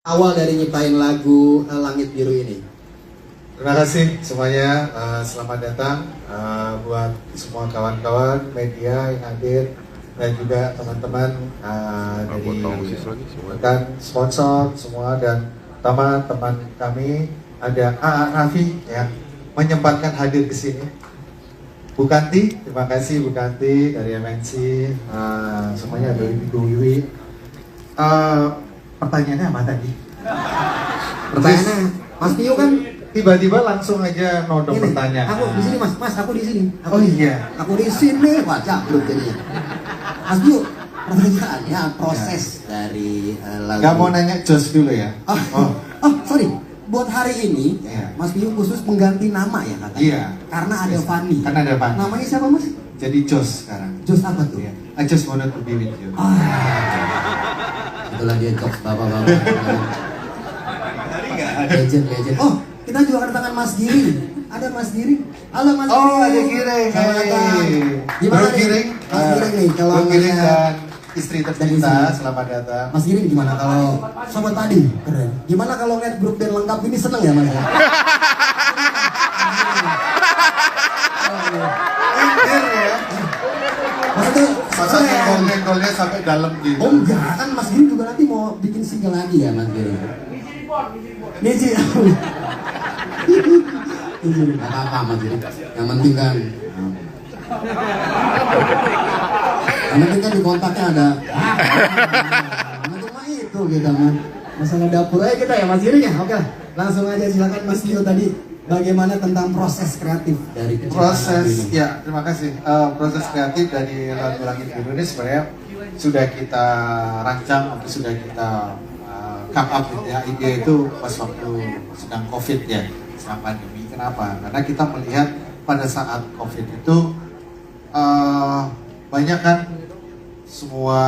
awal dari nyiptain lagu Langit Biru ini? Terima kasih semuanya, selamat datang buat semua kawan-kawan media yang hadir dan juga teman-teman dari rekan sponsor semua dan teman-teman kami. Ada AA Raffi yang menyempatkan hadir ke sini. Bu Kanti, terima kasih Bu Kanti dari MNC, semuanya ada Ibu Wiwi. Pertanyaannya apa tadi? Pertanyaannya, Mas Tio kan tiba-tiba langsung aja nodong pertanyaan. Aku di sini Mas, aku di sini. Oh iya. Aku di sini, baca belum jadinya. Mas Tio, pertanyaannya proses dari lagu. Gak mau nanya Jos dulu ya? Sorry. Buat hari ini, Mas Tio khusus mengganti nama ya katanya. Iya. Karena ada Fanny. Karena ada Fanny. Namanya siapa Mas? Jadi Jos sekarang. Jos apa tuh? Iya. I just wanted to be with you. Itulah dia jokes bapak-bapak. Legend. Oh, kita juga kedatangan Mas Giring. Ada Mas Giring. Halo Mas Giring. Oh, ada Giring. Selamat datang. Gimana Bro Giring? Mas Giring nih kalau Bro Giring ngeliat dan istri tercinta, selamat datang. Mas Giring gimana kalau sobat tadi? Keren. Gimana kalau lihat grup band lengkap ini, seneng ya Mas? Indir ya. Maksudnya Masa golnya sampai dalam gitu. Oh enggak, kan Mas Giring juga nanti mau bikin single lagi ya Mas Giring. Niji. Gak apa-apa Mas Giring. Yang penting kan di kontaknya ada. Cuma itu kita mah. Masalah dapur aja kita ya Mas Giring ya. Oke lah. Langsung aja silakan Mas Tio tadi. Bagaimana tentang proses kreatif dari proses ini? Ya, terima kasih. Proses kreatif dari lagu Langit Biru ini sebenarnya sudah kita rancang atau sudah kita come up gitu ya. Ide itu pas waktu sedang COVID ya, sedang pandemi. Kenapa? Karena kita melihat pada saat COVID itu banyak kan semua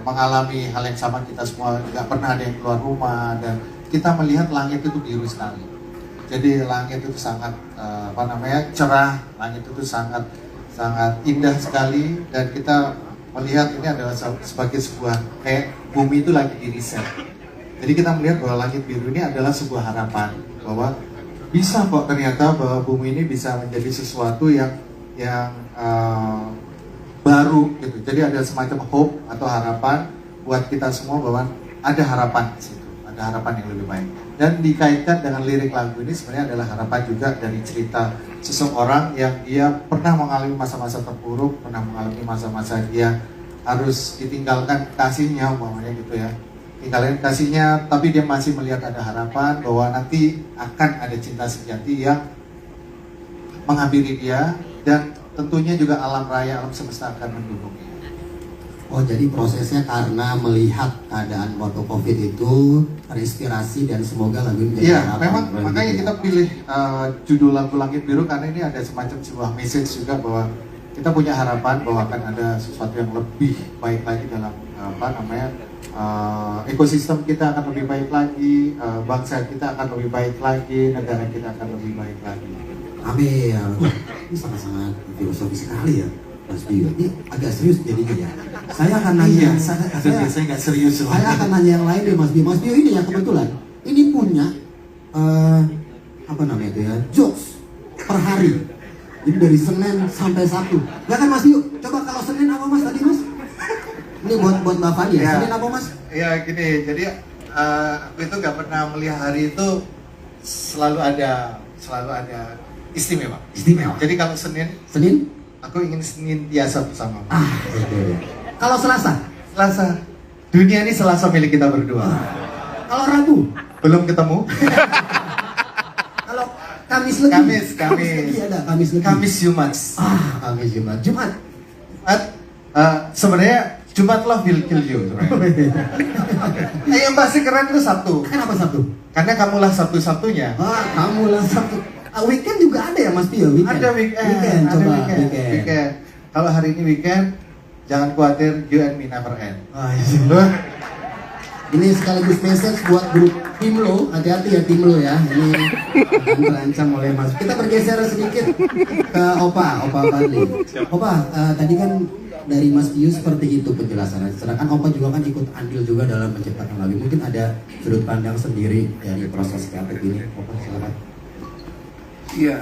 mengalami hal yang sama, kita semua tidak pernah ada yang keluar rumah dan kita melihat langit itu biru sekali. Jadi langit itu sangat cerah, langit itu sangat indah sekali dan kita melihat ini adalah sebagai sebuah kayak bumi itu lagi di reset. Jadi kita melihat bahwa langit biru ini adalah sebuah harapan bahwa bisa kok ternyata bahwa bumi ini bisa menjadi sesuatu yang baru gitu. Jadi ada semacam hope atau harapan buat kita semua bahwa ada harapan di situ, ada harapan yang lebih baik. Dan dikaitkan dengan lirik lagu ini sebenarnya adalah harapan juga dari cerita seseorang yang dia pernah mengalami masa-masa terpuruk, pernah mengalami masa-masa dia harus ditinggalkan kasihnya, umpamanya gitu ya. Tinggalkan kasihnya, tapi dia masih melihat ada harapan bahwa nanti akan ada cinta sejati yang menghampiri dia dan tentunya juga alam raya, alam semesta akan mendukungnya. Oh, jadi prosesnya karena melihat keadaan waktu COVID itu terinspirasi dan semoga lagu ini menjadi harapan. Memang makanya kita pilih judul lagu Langit Biru karena ini ada semacam sebuah message juga bahwa kita punya harapan bahwa akan ada sesuatu yang lebih baik lagi dalam ekosistem kita akan lebih baik lagi, bangsa kita akan lebih baik lagi, negara kita akan lebih baik lagi. Amin. Ini sangat-sangat filosofis sekali ya. Mas Bio, ini agak serius jadinya ya. Saya akan nanya, saya nggak serius. Saya akan nanya yang lain deh Mas Bio. Mas Bio ini ya kebetulan, ini punya apa namanya itu ya, jokes per hari. Jadi dari Senin sampai Sabtu. Ya kan Mas Bio? Coba kalau Senin apa Mas tadi Mas? Ini buat Mbak Fani ya. Senin apa Mas? Ya gini, jadi aku itu nggak pernah melihat hari itu selalu ada istimewa. Jadi kalau Senin aku ingin senantiasa bersama. Kalau Selasa, dunia ini Selasa milik kita berdua. Kalau Rabu, belum ketemu. Kalau Kamis lagi. Kamis Jumat. Jumat. Sebenarnya Jumat love will kill you. Yang pasti keren itu Sabtu. Kenapa Sabtu? Karena kamulah Sabtu-Sabtunya. Kamulah Sabtu. Weekend juga ada ya Mas Tio? Ada weekend. Kalau hari ini weekend, jangan khawatir, you and me never end. Ini sekaligus message buat grup Timlo, hati-hati ya Timlo ya. Ini akan terancam oleh Mas. Kita bergeser sedikit ke Opa Fadli. Opa, tadi kan dari Mas Pius seperti itu penjelasannya. Sedangkan Opa juga kan ikut andil juga dalam menciptakan lagu. Mungkin ada sudut pandang sendiri dari proses kreatif ini. Opa silakan. Iya,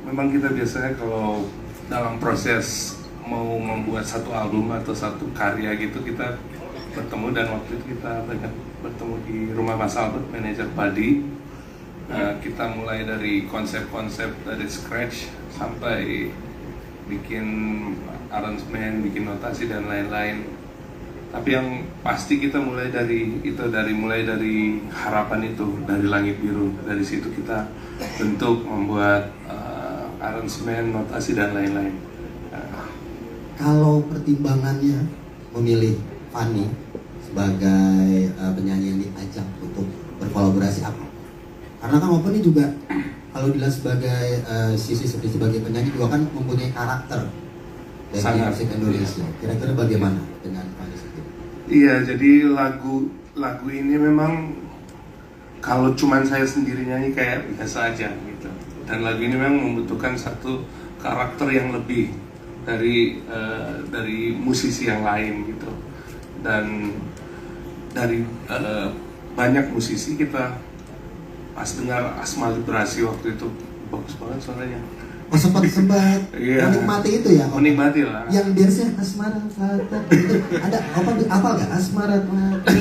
memang kita biasanya kalau dalam proses mau membuat satu album atau satu karya gitu kita bertemu, dan waktu itu kita banyak bertemu di rumah Mas Albert, manajer Padi. Kita mulai dari konsep-konsep dari scratch sampai bikin arrangement, bikin notasi dan lain-lain. Tapi yang pasti kita mulai dari itu, mulai dari harapan itu, dari langit biru. Dari situ kita bentuk, membuat arrangement, notasi dan lain-lain. Kalau pertimbangannya memilih Fanny sebagai penyanyi yang diajak untuk berkolaborasi apa? Karena kan Opa ini juga kalau dilihat sebagai sisi sebagai penyanyi juga kan mempunyai karakter dari musik Indonesia. Kira-kira bagaimana dengan Fanny sendiri? Iya, jadi lagu ini memang kalau cuman saya sendiri nyanyi kayak biasa aja gitu. Dan lagu ini memang membutuhkan satu karakter yang lebih dari musisi yang lain gitu. Dan dari banyak musisi kita pas dengar Asma Liberasi waktu itu bagus banget suaranya. Oh, sempat Iya. menikmati itu ya? Menikmati lah. Yang biasanya Asmara Fata itu ada apa nggak Asmara Fata?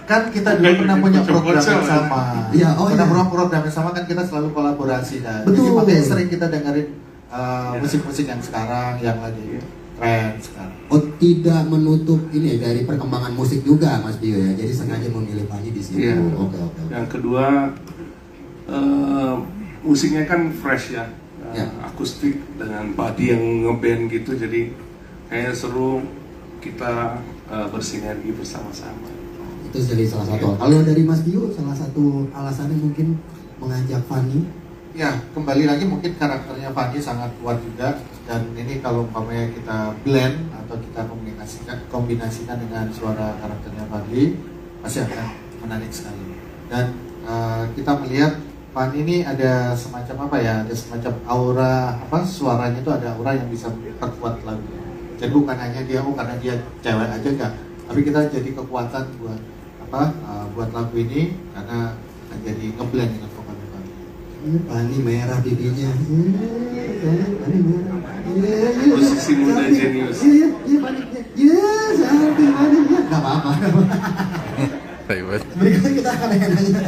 Kan kita dulu pernah punya program yang sama. Iya, Pernah program yang sama kan, kita selalu kolaborasi kan. Betul. Jadi makanya sering kita dengerin musik-musik yang sekarang yang lagi tren sekarang. Oh, tidak menutup ini ya, dari perkembangan musik juga Mas Bio ya. Jadi sengaja memilih Fanny di sini. Iya. Oke. Yang kedua, musiknya kan fresh ya, Ya. akustik dengan Padi yang ngeband gitu, jadi kayaknya seru kita bersinergi bersama-sama. Itu jadi salah satu. Kalau dari Mas Bio, salah satu alasannya mungkin mengajak Fanny. Ya, kembali lagi mungkin karakternya Fanny sangat kuat juga, dan ini kalau umpamanya kita blend atau kita kombinasikan dengan suara karakternya Fanny, pasti akan menarik sekali. Dan kita melihat Fanny ini ada semacam apa ya, ada semacam aura suaranya itu ada aura yang bisa memperkuat lagu. Jadi bukan hanya dia karena dia cewek aja enggak, tapi kita jadi kekuatan buat buat lagu ini karena jadi ngeblend dengan vokalnya Fanny. Fanny merah pipinya. Fanny merah. Musisi muda jenius. Gak apa-apa. Berikutnya kita akan tanya.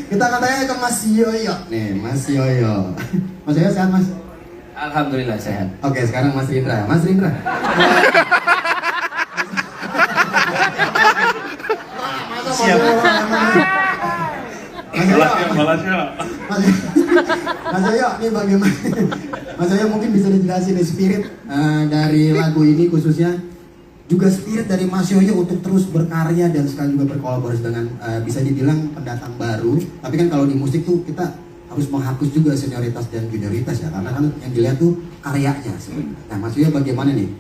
Kita akan tanya ke Mas Yoyo. Nih, Mas Yoyo. Mas Yoyo sehat, Mas? Alhamdulillah sehat. Oke, sekarang Mas Rindra. Mas Rindra. Siap. Mas Yoyo, ini bagaimana? Mas Yoyo mungkin bisa dijelasin nih spirit dari lagu ini, khususnya juga spirit dari Mas Yoyo untuk terus berkarya dan sekali juga berkolaborasi dengan bisa dibilang pendatang baru. Tapi kan kalau di musik tuh kita harus menghapus juga senioritas dan junioritas ya, karena kan yang dilihat tuh karyanya sebenarnya. Nah, Mas Yoyo bagaimana nih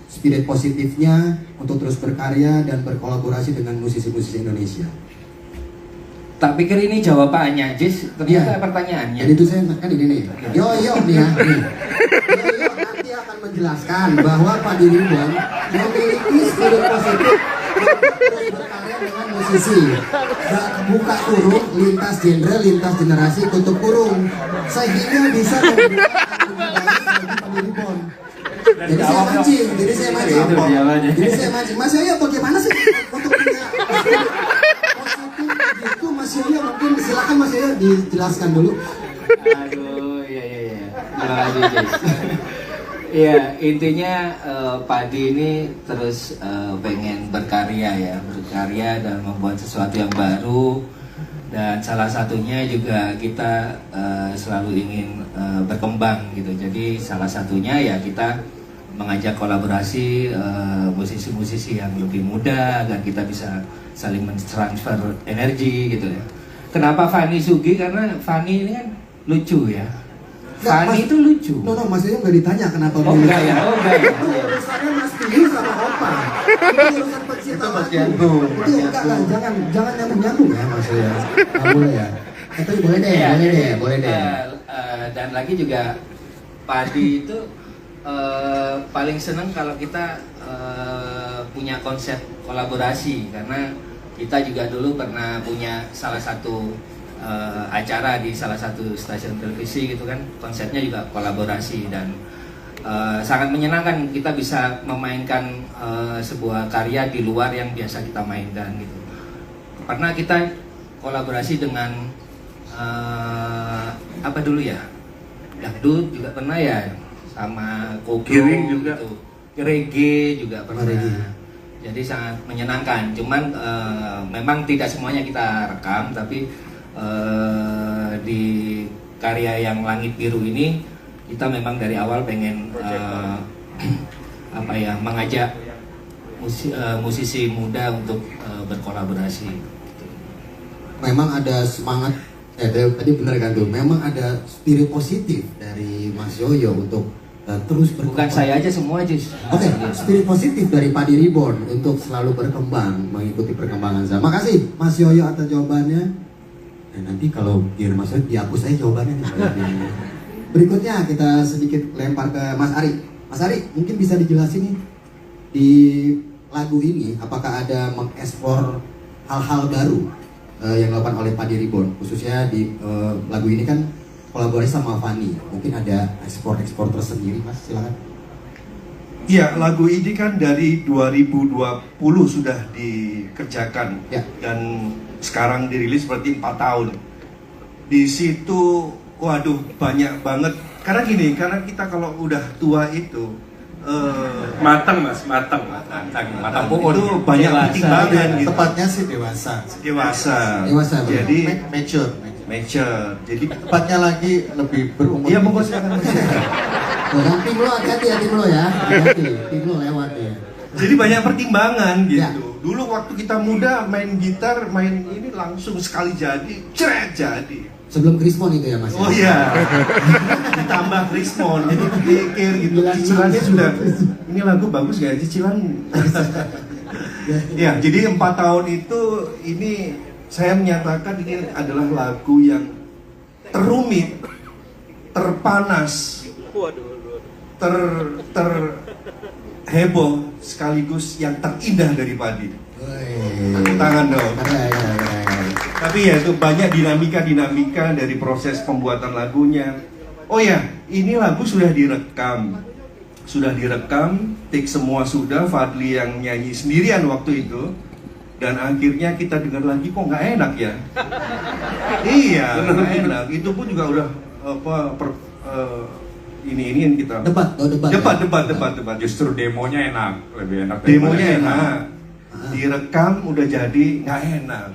spirit positifnya untuk terus berkarya dan berkolaborasi dengan musisi-musisi Indonesia? Tak pikir ini jawabannya, Jis. Ternyata pertanyaannya. Jadi itu saya kan ini nih. Yoyo nih ya. Nih. Yoyo nanti akan menjelaskan bahwa Pak Diribon memiliki spirit positif terus berkarya dengan musisi. Buka kurung, lintas genre, lintas generasi, tutup kurung. Sehingga bisa membuat album baik bagi Pak Diribon. Jadi saya mancing. Mas Yoyo bagaimana sih untuk punya itu Mas Yoyo, mungkin silakan Mas Yoyo dijelaskan dulu. Aduh, iya. Terima kasih, Jis. Iya, intinya Padi ini terus pengen berkarya dan membuat sesuatu yang baru. Dan salah satunya juga kita selalu ingin berkembang gitu. Jadi salah satunya ya kita mengajak kolaborasi musisi-musisi yang lebih muda agar kita bisa saling mentransfer energi gitu ya. Kenapa Fanny Sugi? Karena Fanny ini kan lucu ya. Fanny itu lucu. No, Mas Yoyo nggak ditanya kenapa. Oh enggak ya. Itu urusannya Mas Piyu sama Opa. Itu urusan pecinta lagu. Itu enggak lah, jangan nyambung ya Mas Yoyo. Nggak boleh ya. Tapi boleh deh. Dan lagi juga Padi itu paling seneng kalau kita punya konsep kolaborasi, karena kita juga dulu pernah punya salah satu acara di salah satu stasiun televisi gitu kan, konsepnya juga kolaborasi, dan sangat menyenangkan kita bisa memainkan sebuah karya di luar yang biasa kita mainkan gitu. Pernah kita kolaborasi dengan apa dulu ya, dangdut juga pernah ya, sama koplo juga, gitu. Reggae juga pernah. Jadi sangat menyenangkan. Cuman memang tidak semuanya kita rekam, tapi di karya yang Langit Biru ini kita memang dari awal pengen apa ya, mengajak musisi muda untuk berkolaborasi. Memang ada semangat, tadi benar kan tuh, memang ada spirit positif dari Mas Yoyo untuk terus berkembang. Bukan saya aja, semua aja. Oke, spirit positif dari Padi Reborn untuk selalu berkembang, mengikuti perkembangan saya. Makasih Mas Yoyo atas jawabannya. Dan nanti kalau biar Mas Yoyo dihapus aja jawabannya. Berikutnya kita sedikit lempar ke Mas Ari. Mas Ari, mungkin bisa dijelasin nih di lagu ini apakah ada mengekspor hal-hal baru yang dilakukan oleh Padi Reborn, khususnya di lagu ini kan kolaborasi sama Fani. Mungkin ada ekspor tersendiri, Mas, silakan. Iya, lagu ini kan dari 2020 sudah dikerjakan ya, dan sekarang dirilis berarti 4 tahun. Di situ, waduh, banyak banget. Karena gini, karena kita kalau udah tua itu matang Mas, matang pohon. Itu banyak pertimbangan gitu. Tepatnya sih dewasa. Dewasa, Jadi Mature. Jadi Tepatnya lagi lebih berumur. iya, monggo silakan. tim lo hati-hati ya, tim lo ya. Hati-hati, tim lo lewat ya. Jadi banyak pertimbangan gitu. Ya. Dulu waktu kita muda main gitar, main ini langsung sekali jadi, cret jadi. Sebelum Krismon itu ya, Mas. Oh iya. Ditambah Krismon, jadi pikir gitu. Cicilannya sudah. Ini lagu bagus gak? Cicilan. Ya, jadi 4 tahun itu ini saya menyatakan ini adalah lagu yang terumit, terpanas, heboh, sekaligus yang terindah dari Padi. Tepuk tangan dong. Tapi ya itu banyak dinamika dari proses pembuatan lagunya. Oh ya, ini lagu sudah direkam, take semua sudah. Fadli yang nyanyi sendirian waktu itu, dan akhirnya kita dengar lagi kok nggak enak ya. Iya, nggak enak. Itu pun juga udah ini yang kita debat. Justru demonya enak, lebih enak. Demonya enak, direkam udah jadi nggak enak.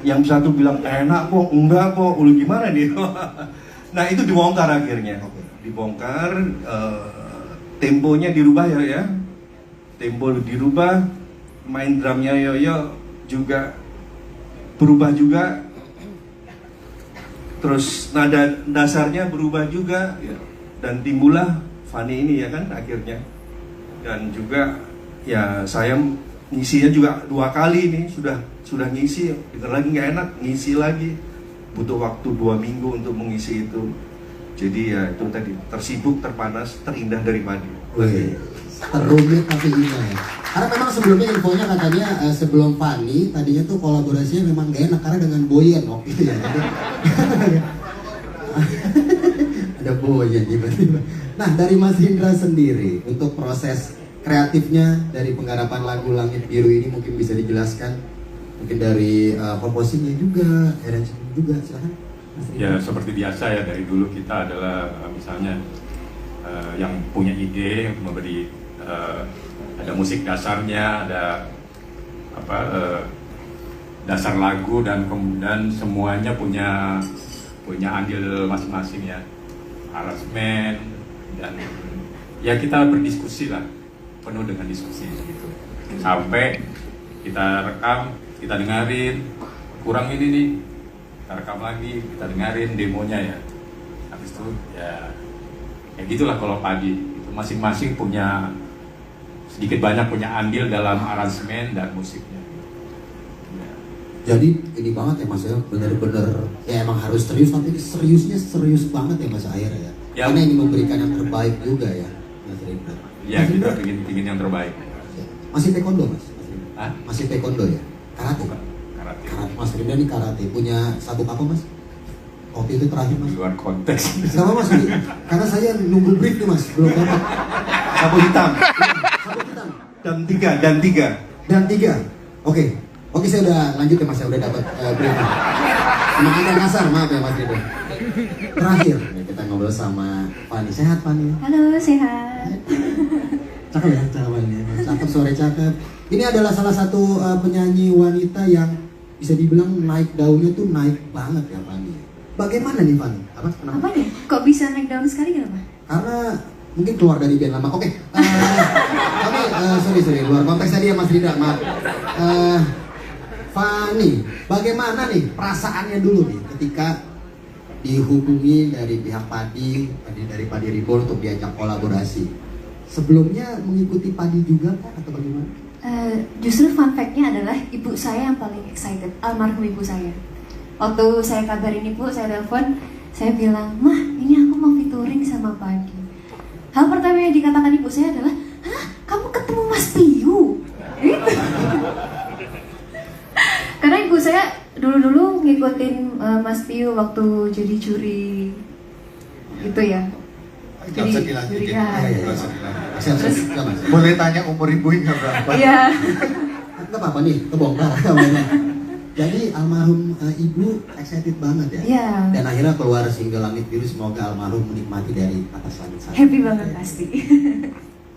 Yang satu bilang enak kok, enggak kok, lu gimana nih? Nah itu dibongkar akhirnya, temponya dirubah ya, tempo dirubah, main drumnya Yoyo juga berubah juga, terus nada dasarnya berubah juga, dan timbullah Fani ini ya kan akhirnya. Dan juga ya saya ngisinya juga 2 kali nih, sudah ngisi, dengar lagi nggak enak, ngisi lagi, butuh waktu 2 minggu untuk mengisi itu. Jadi ya itu tadi, tersibuk, terpanas, terindah dari Padi. Terumit tapi indah ya. Karena memang sebelumnya infonya katanya sebelum Fani tadinya tuh kolaborasinya memang gak enak karena dengan Boyen waktu itu ya. Ada Boyen tiba-tiba. Nah dari Mas Indra sendiri untuk proses kreatifnya dari penggarapan lagu Langit Biru ini mungkin bisa dijelaskan, mungkin dari komposisinya juga, arrangement juga, silakan. Ya seperti biasa ya, dari dulu kita adalah misalnya yang punya ide, memberi ada musik dasarnya, ada dasar lagu, dan kemudian semuanya punya andil masing-masing ya, aransemen, dan ya kita berdiskusi lah, penuh dengan diskusi gitu, sampai kita rekam, kita dengerin, kurang ini nih, kita rekam lagi, kita dengerin demonya ya, habis itu ya gitulah. Kalau Padi itu masing-masing punya sedikit banyak punya andil dalam aransemen dan musiknya. Ya. Jadi ini banget ya Mas ya, bener-bener ya emang harus serius, tapi seriusnya serius banget ya Mas akhirnya ya. Karena ini memberikan yang terbaik juga ya. Mas Rindra. Ya Mas kita Rindra, ingin yang terbaik. masih taekwondo Mas? Mas Rindra? Hah? Masih taekwondo ya? Karate? Bukan karate. Karate. Mas Rindra ini karate. Punya sabuk apa Mas? Waktu itu terakhir Mas? Di luar konteks. Sama Mas, ini. Karena saya nunggu brief nih Mas, belum dapat. Sapu hitam. Sabuk hitam. Dan tiga. Dan 3. Oke, saya udah lanjut ya Mas, saya udah dapat brief. Emang ada kasar, maaf ya Mas Rindra. Terakhir, kita ngobrol sama Fani. Sehat Fani? Halo, sehat. Cakep ya, cakep, sore cakep. Ini adalah salah satu penyanyi wanita yang bisa dibilang naik daunnya tuh naik banget ya Fani. Bagaimana nih Fani? Kenapa? Apa nih? Kok bisa naik daun sekali kenapa? Karena mungkin keluar dari band lama. Oke, kami sorry luar konteks tadi ya Mas Rindra, maaf. Fani, bagaimana nih perasaannya dulu nih ketika dihubungi dari pihak Padi dari Padi Reborn untuk diajak kolaborasi? Sebelumnya mengikuti Padi juga kah atau bagaimana? Justru fun fact-nya adalah ibu saya yang paling excited, almarhum ibu saya. Waktu saya kabarin ibu, saya telepon, saya bilang, "Mah, ini aku mau featuring sama Padi." Hal pertama yang dikatakan ibu saya adalah, "Hah? Kamu ketemu Mas Piyu?" Gitu. Karena ibu saya dulu ngikutin Mas Piyu waktu jadi juri gitu ya. Nggak usah dilanjutin. ya. Nggak usah dilanjutin. Siap. Boleh tanya umur ibu nggak berapa? Iya. Nggak apa-apa nih, kebongkar. Jadi almarhum ibu excited banget ya. Iya. Dan akhirnya keluar single Langit Biru, semoga almarhum menikmati dari atas langit sana. Happy banget pasti.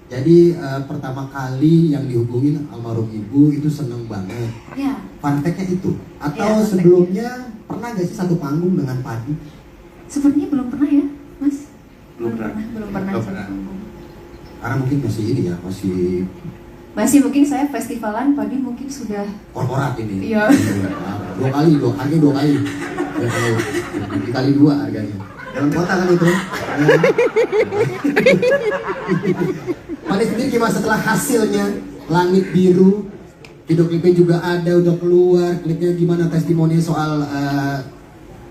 Jadi pertama kali yang dihubungin almarhum ibu itu seneng banget. Ya. Fun fact-nya itu. Atau Iya, fun sebelumnya pernah gak sih satu panggung dengan Padi? Sepertinya belum pernah ya, Mas? Belum pernah. Belum pernah. Belum satu pernah. panggung. Karena mungkin masih ini ya, masih Mungkin saya festivalan Padi mungkin sudah korporat ini. Iya. Dua kali. Dikali 2 harganya. Dalam kota kan itu. Fani sendiri gimana setelah hasilnya Langit Biru? Video klipnya juga ada, udah keluar. Klipnya gimana testimoni soal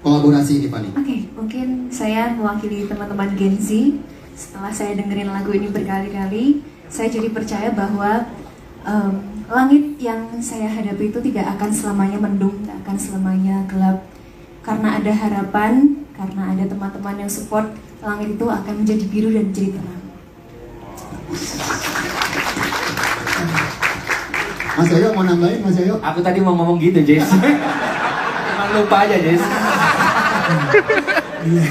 kolaborasi ini Fani? Oke, mungkin saya mewakili teman-teman Gen Z. Setelah saya dengerin lagu ini berkali-kali, saya jadi percaya bahwa langit yang saya hadapi itu tidak akan selamanya mendung, tidak akan selamanya gelap. Karena ada harapan, karena ada teman-teman yang support, langit itu akan menjadi biru dan menjadi terang. Mas Yoyo mau nambahin, Mas Yoyo? Aku tadi mau ngomong gitu, Jess. Emang lupa aja, Jess. Iya,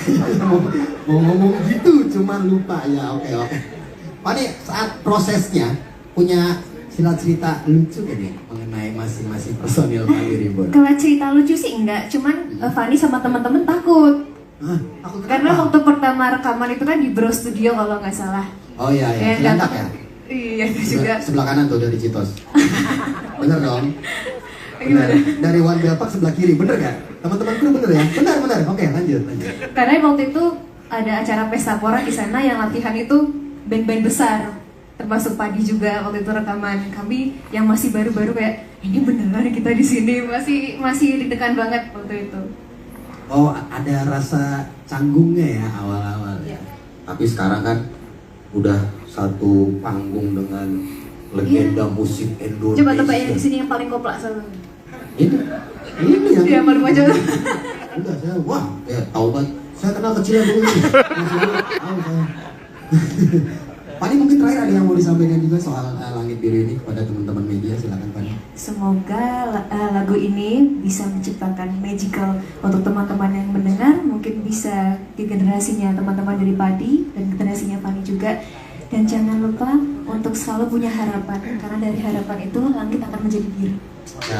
mau ngomong gitu, cuman lupa ya. Oke. Fani, saat prosesnya punya cerita lucu gak nih mengenai masing-masing personil Padi Reborn? Kalau cerita lucu sih enggak, cuman Fani sama teman-teman takut. Aku Karena waktu pertama rekaman itu kan di Bro Studio kalau nggak salah. Oh iya, Ya, Cilandak ya? Iya, itu juga. Sebelah kanan tuh dari Citos. Bener dong? Gimana? Dari One Park sebelah kiri, bener gak? Teman-temanku bener ya? Bener. Oke, lanjut. Karena waktu itu ada acara pesta pora di sana yang latihan itu band-band besar, termasuk Padi juga waktu itu rekaman. Kami yang masih baru-baru kayak ini beneran kita di sini masih deg-degan banget waktu itu. Oh, ada rasa canggungnya ya awal-awal ya. Iya. Tapi sekarang kan udah satu panggung dengan legenda musik Indonesia. Coba tebak yang di sini yang paling koplak sama. Ini yang Iya, baru aja. udah saya tahu kan. Saya kenal kecilnya dulu nih. Tahu saya. Pani mungkin terakhir ada yang mau disampaikan juga soal Langit Biru ini kepada teman-teman media, silakan Pani. Semoga lagu ini bisa menciptakan magical untuk teman-teman yang mendengar, mungkin bisa di generasinya teman-teman dari Padi dan generasinya Pani juga. Dan jangan lupa untuk selalu punya harapan, karena dari harapan itu langit akan menjadi biru. Ya,